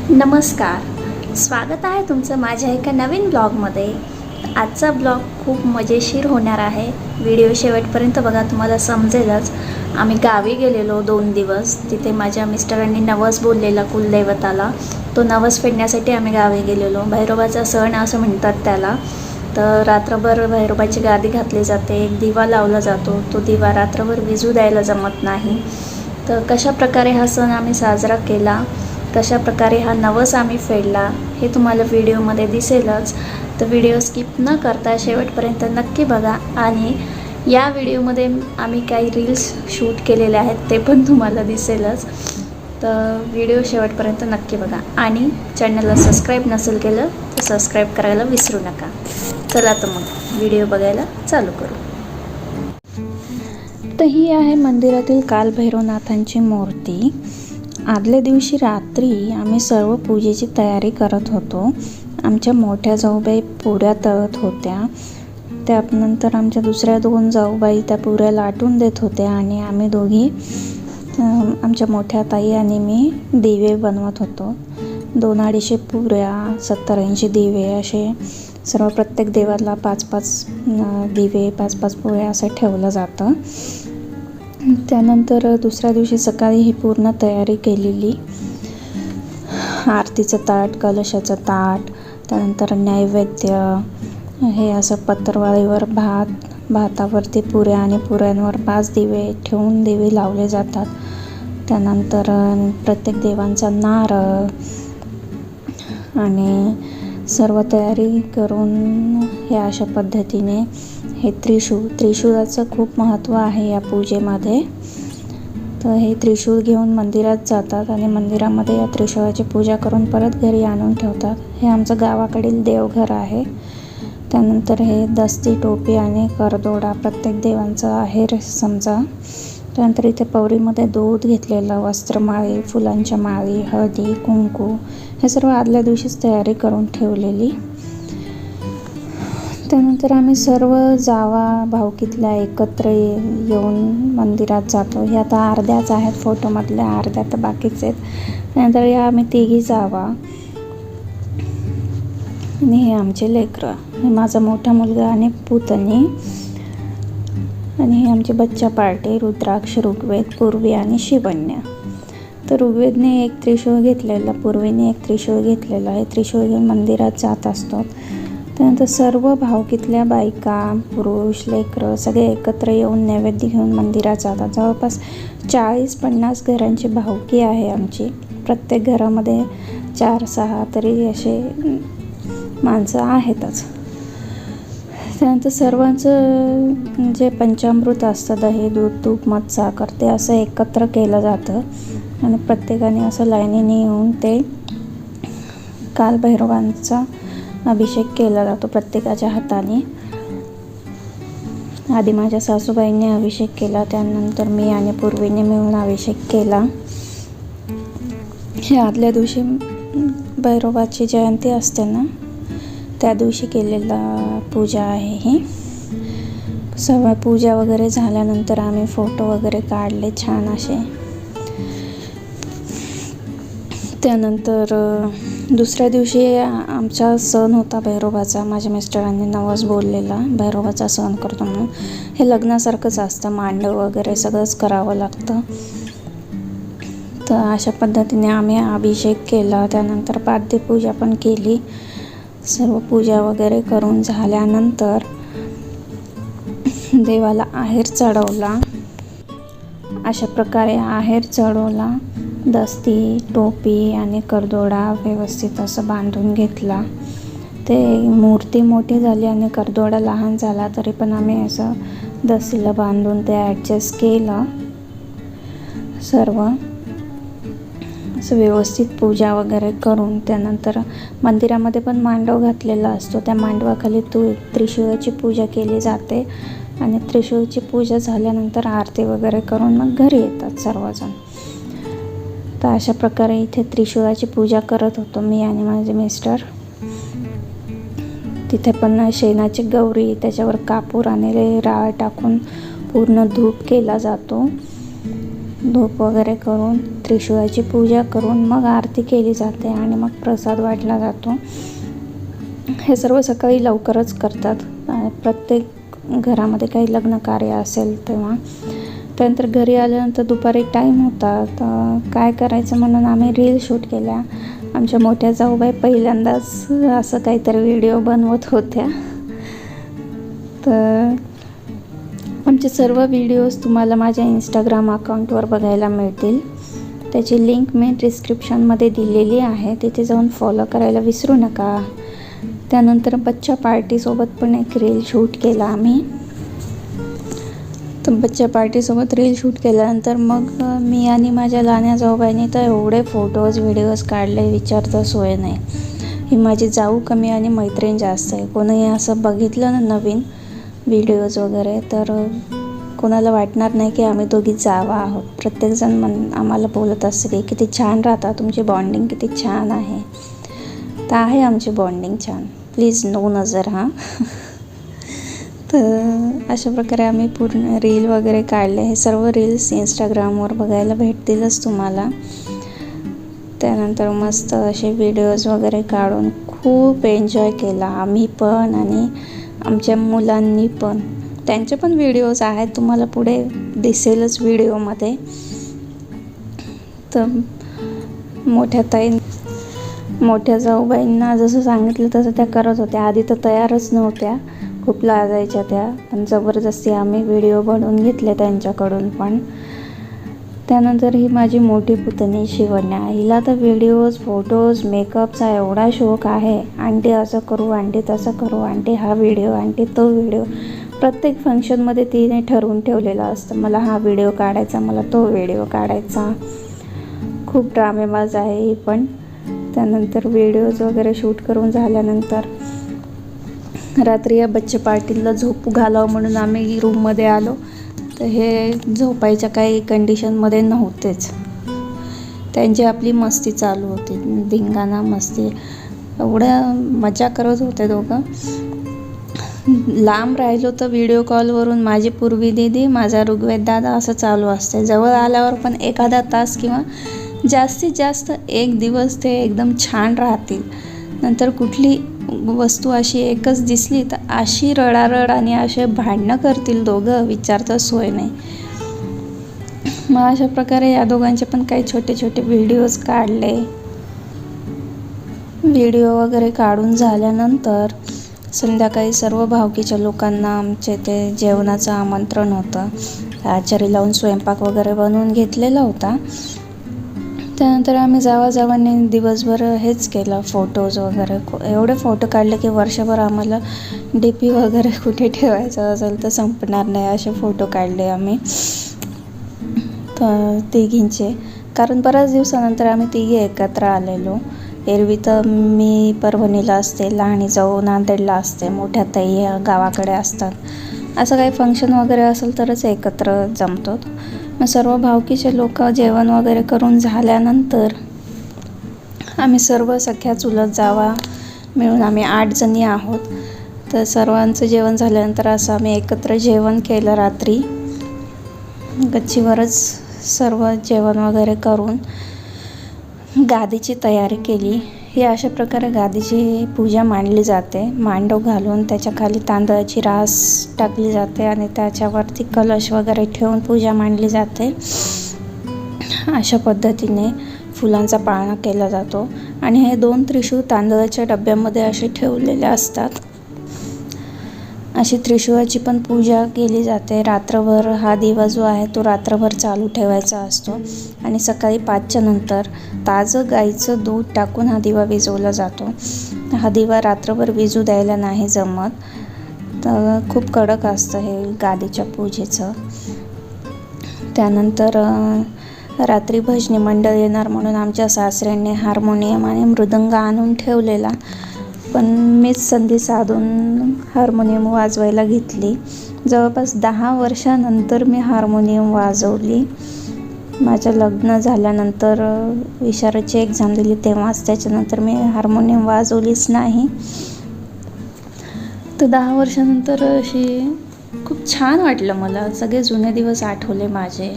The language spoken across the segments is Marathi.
नमस्कार, स्वागत आहे तुमचं माझ्या एका नवीन ब्लॉगमध्ये। आजचा ब्लॉग खूप मजेशीर होणार आहे। व्हिडिओ शेवटपर्यंत बघा, तुम्हाला समजेलच। आम्ही गावी गेलेलो 2 दिवस। तिथे माझ्या मिस्टरांनी नवस बोललेला कुलदैवताला, तो नवस फेडण्यासाठी आम्ही गावी गेलेलो। भैरवाचा सण असं म्हणतात त्याला। तर रात्रभर भैरवाची गादी घातली जाते, एक दिवा लावला जातो, तो दिवा रात्रभर विझू द्यायला जमत नाही। तर कशा प्रकारे हा सण आम्ही साजरा केला, कशा प्रकारे हा नवस आम्ही फेडला, हे तुम्हाला व्हिडिओमध्ये दिसेलच। तर व्हिडिओ स्किप न करता शेवटपर्यंत नक्की बघा। आणि या व्हिडिओमध्ये आम्ही काही रील्स शूट केलेले आहेत, ते पण तुम्हाला दिसेलच। तर व्हिडिओ शेवटपर्यंत नक्की बघा आणि चॅनलला सबस्क्राईब नसेल केलं तर सबस्क्राईब करायला विसरू नका। चला तर मग व्हिडिओ बघायला चालू करू। तर ही आहे मंदिरातील कालभैरवनाथांची मूर्ती। आदल्या दिवशी रात्री आम्ही सर्व पूजेची तयारी करत होतो। आमच्या मोठ्या जाऊबाई पुऱ्या तळत होत्या, त्यानंतर आमच्या दुसऱ्या 2 जाऊबाई त्या पुऱ्या लाटून देत होत्या आणि आम्ही दोघी, आमच्या मोठ्या ताई आणि मी, दिवे बनवत होतो। 200-250 पुऱ्या, 70-80 दिवे, असे सर्व प्रत्येक देवाला 5-5 दिवे, 5-5 पुऱ्या असं ठेवलं जातं। त्यानंतर दुसऱ्या दिवशी सकाळी ही पूर्ण तयारी केलेली। आरतीचं ताट, कलशाचं ताट, त्यानंतर नैवेद्य, हे असं पत्रावळीवर भातावरती पुऱ्या आणि पुऱ्यांवर 5 दिवे ठेवून दिवे लावले जातात। त्यानंतर प्रत्येक देवांचा नारळ आणि सर्व तयारी करून हे अशा पद्धतीने हे त्रिशूळाचं खूप महत्त्व आहे या पूजेमध्ये। तर हे त्रिशूळ घेऊन मंदिरात जातात आणि मंदिरामध्ये या त्रिशूळाची पूजा करून परत घरी आणून ठेवतात। हे आमचं गावाकडील देवघर आहे। त्यानंतर हे दस्ती, टोपी आणि करदोडा प्रत्येक देवांचा आहेर समजा। त्यानंतर इथे पवरीमध्ये दूध घेतलेलं, वस्त्रमाळी, फुलांच्या माळी, हळदी, कुंकू, हे सर्व आदल्या दिवशीच तयारी करून ठेवलेली। त्यानंतर आम्ही सर्व जावा भावकीतल्या एकत्र येऊन मंदिरात जातो। हे आता अर्ध्याच आहेत फोटोमधल्या, अर्ध्या तर बाकीच आहेत। त्यानंतर या आम्ही 3घी जावा आणि हे आमचे लेकरं, हे माझा मोठा मुलगा आणि पुतणी, आणि हे आमची बच्चा पार्टी, रुद्राक्ष, ऋग्वेद, पूर्वी आणि शिवन्या। तर ऋग्वेदने एक त्रिशूळ घेतलेलं, पूर्वीने एक त्रिशूळ घेतलेलं आहे। त्रिशूळ घेऊन मंदिरात जात असतो। त्यानंतर सर्व भावकीतल्या बायका, पुरुष, लेकरं सगळे एकत्र येऊन नैवेद्य घेऊन मंदिरात जातात। जवळपास 40-50 घरांची भावकी आहे आमची। प्रत्येक घरामध्ये 4-6 तरी असे माणसं आहेतच। त्यानंतर सर्वांचं जे पंचामृत असतं, दही, दूध, तूप, मध, साखर, ते असं एकत्र केलं जातं आणि प्रत्येकाने असं लाईनीने येऊन ते कालभैरवांचा अभिषेक केला जातो प्रत्येकाच्या हाताने। आधी माझ्या सासूबाईंनी अभिषेक केला, त्यानंतर मी आणि पूर्वीने मिळून अभिषेक केला। हे आदल्या दिवशी भैरवाची जयंती असते ना, त्या दिवशी केलेला पूजा आहे ही। सर्व पूजा वगैरे झाल्यानंतर आम्ही फोटो वगैरे काढले छान असे। त्यानंतर दुसऱ्या दिवशी आमचा सण होता भैरवाचा। माझ्या मिस्टरांनी नवस बोललेला भैरवाचा सण करतो म्हणून। हे लग्नासारखंच असतं, मांडव वगैरे सगळंच करावं लागतं। तर अशा पद्धतीने आम्ही अभिषेक केला, त्यानंतर पाद्यपूजा पण केली। सर्व पूजा वगैरे करून झाल्यानंतर देवाला आहेर चढवला। अशा प्रकारे आहेर चढवला, दस्ती, टोपी आणि करदोडा व्यवस्थित असं बांधून घेतला। ते मूर्ती मोठी झाली आणि करदोडा लहान झाला तरी पण आम्ही असं दस्तीला बांधून ते ॲडजस्ट केलं। सर्व असं व्यवस्थित पूजा वगैरे करून त्यानंतर मंदिरामध्ये पण मांडव घातलेला असतो, त्या मांडवाखाली त्रिशूळाची पूजा केली जाते आणि त्रिशूळची पूजा झाल्यानंतर आरती वगैरे करून मग घरी येतात सर्वजण। तर अशा प्रकारे इथे त्रिशूळाची पूजा करत होतो मी आणि माझे मिस्टर। तिथे पण शेणाची गौरी, त्याच्यावर कापूर आणि राळ टाकून पूर्ण धूप केला जातो। धूप वगैरे करून त्रिशूळाची पूजा करून मग आरती केली जाते आणि मग प्रसाद वाटला जातो. हे सर्व सकाळी लवकरच करतात. प्रत्येक घरामध्ये काही लग्न कार्य असेल तेव्हा. त्यानंतर घरी आल्यानंतर दुपारी टाईम होता, तर काय करायचं म्हणून आम्ही रील शूट केल्या. आमच्या मोठ्या जाऊबाई पहिल्यांदाच असं काहीतरी व्हिडिओ बनवत होत्या. तर आमचे सर्व व्हिडिओज तुम्हाला माझ्या इंस्टाग्राम अकाउंटवर बघायला मिळतील. त्याची लिंक मी डिस्क्रिप्शनमध्ये दिलेली आहे, तिथे जाऊन फॉलो करायला विसरू नका. त्यानंतर बच्चा पार्टीसोबत पण एक रील शूट केला आम्ही. तर बच्चा पार्टीसोबत रील शूट केल्यानंतर मग मी आणि माझ्या लहान्या जाऊबाईंनी तर एवढे फोटोज व्हिडिओज काढले, विचारता सोय नाही. ही माझी जाऊ कमी आणि मैत्रीण जास्त आहे. कोणीही असं बघितलं ना नवीन व्हिडिओज वगैरे, तर कोणाला वाटणार नाही की आम्ही दोघी जावा आहोत. प्रत्येकजण आम्हाला बोलत असतं की किती छान राहता, तुमची बॉन्डिंग किती छान आहे. तर आहे आमची बॉन्डिंग छान, प्लीज नो नजर हां. तर अशा प्रकारे आम्ही पूर्ण रील वगैरे काढले. हे सर्व रील्स इंस्टाग्रामवर बघायला भेटतीलच तुम्हाला. त्यानंतर मस्त असे व्हिडिओज वगैरे काढून खूप एन्जॉय केला आम्ही पण आणि आमच्या मुलांनी पण. त्यांचे पण व्हिडिओज आहेत, तुम्हाला पुढे दिसेलच व्हिडिओमध्ये. तर मोठ्या जाऊबाईंना जसं सांगितलं तसं त्या करत होत्या. आधी तर तयारच नव्हत्या, खूप लाजायच्या त्या, पण जबरदस्ती आम्ही व्हिडिओ बनवून घेतले त्यांच्याकडून पण. त्यानंतर ही माझी मोठी पुतणी शिवण्या, हिला तर व्हिडिओज फोटोज मेकअपचा एवढा शौक आहे. आंटी असं करू, आंटी तसं करू, आंटी हा व्हिडिओ, आंटी तो व्हिडिओ. प्रत्येक फंक्शनमध्ये तिने ठरवून ठेवलेलं असतं, मला हा व्हिडिओ काढायचा, मला तो व्हिडिओ काढायचा. खूप ड्रामेबाज आहे ही पण. त्यानंतर व्हिडिओज वगैरे शूट करून झाल्यानंतर रात्री या बच्चे पार्टीला झोपू घालावं म्हणून आम्ही रूममध्ये आलो. तर हे झोपायच्या काही कंडिशनमध्ये नव्हतेच. त्यांची आपली मस्ती चालू होती, धिंगाणा मस्ती. एवढ्या मजा करत होते दोघं. लांब राहिलो तर व्हिडिओ कॉलवरून माझी पूर्वी दीदी, माझा ऋग्वेद दादा असं चालू असते. जवळ आल्यावर पण एखादा तास किंवा जास्तीत जास्त एक दिवस ते एकदम छान राहतील. नंतर कुठली वस्तू अशी एकच दिसली तर अशी रडारड आणि असे भांडणं करतील दोघं, विचारता सोय नाही. मग अशा प्रकारे या दोघांचे पण काही छोटे छोटे व्हिडिओज काढले. व्हिडिओ वगैरे काढून झाल्यानंतर संध्याकाळी सर्व भावकीच्या लोकांना आमचे ते जेवणाचं आमंत्रण होतं. आचारी लावून स्वयंपाक वगैरे बनवून घेतलेला होता. त्यानंतर आम्ही जावाने दिवसभर हेच केलं, फोटोज वगैरे. एवढे फोटो काढले की वर्षभर आम्हाला DP वगैरे कुठे ठेवायचं असेल तर संपणार नाही असे फोटो काढले आम्ही. तर तिघींचे, कारण बऱ्याच दिवसानंतर आम्ही तिघी एकत्र आलेलो. एरवी तर मी परभणीला असते, लहानी जाऊ नांदेडला असते, मोठ्या ताई गावाकडे असतात. असं काही फंक्शन वगैरे असेल तरच एकत्र जमतो. मग सर्व भावकीचे लोक जेवण वगैरे करून झाल्यानंतर आम्ही सर्व सख्या चुलत जावा मिळून आम्ही 8 जणी आहोत. तर सर्वांचं जेवण झाल्यानंतर असं आम्ही एकत्र जेवण केलं रात्री. गच्चीवरच सर्व जेवण वगैरे करून गादीची तयारी केली. ही अशा प्रकारे गादीची पूजा मांडली जाते. मांडव घालून त्याच्या खाली तांदळाची रास टाकली जाते आणि त्याच्यावरती कलश वगैरे ठेवून पूजा मांडली जाते. अशा पद्धतीने फुलांचा पाळणा केला जातो आणि हे 2 त्रिशूळ तांदळाच्या डब्यामध्ये असे ठेवलेले असतात. अशी त्रिशूळाची पण पूजा केली जाते. रात्रभर हा दिवा जो आहे तो रात्रभर चालू ठेवायचा असतो आणि सकाळी 5च्या नंतर ताजं गाईचं दूध टाकून हा दिवा विझवला जातो. हा दिवा रात्रभर विझू द्यायला नाही जमत. तर खूप कडक असतं हे गादीच्या पूजेचं. त्यानंतर रात्री भजनी मंडळ येणार म्हणून आमच्या सासऱ्यांनी हार्मोनियम आणि मृदंग आणून ठेवलेला, पण मीच संधी साधून हार्मोनियम वाजवायला घेतली. जवळपास 10 वर्षानंतर मी हार्मोनियम वाजवली. माझं लग्न झाल्यानंतर विशारदची एक्झाम दिली तेव्हाच, त्याच्यानंतर मी हार्मोनियम वाजवलीच नाही. तर 10 वर्षानंतर अशी खूप छान वाटलं मला. सगळे जुने दिवस आठवले माझे.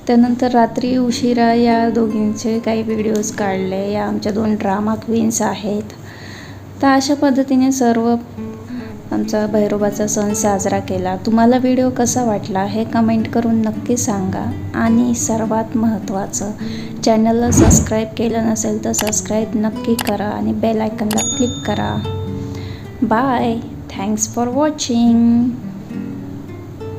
त्यानंतर रात्री उशिरा या दोघींचे काही व्हिडिओज काढले. या आमच्या 2 ड्रामा क्वीन्स आहेत. तर अशा पद्धतीने सर्व आमचा भैरोबाचा सण साजरा केला. तुम्हाला व्हिडिओ कसा वाटला हे कमेंट करून नक्की सांगा. आणि सर्वात महत्त्वाचं, चॅनलला सबस्क्राईब केलं नसेल तर सबस्क्राईब नक्की करा आणि बेल आयकॉनला क्लिक करा. बाय. Thanks for watching.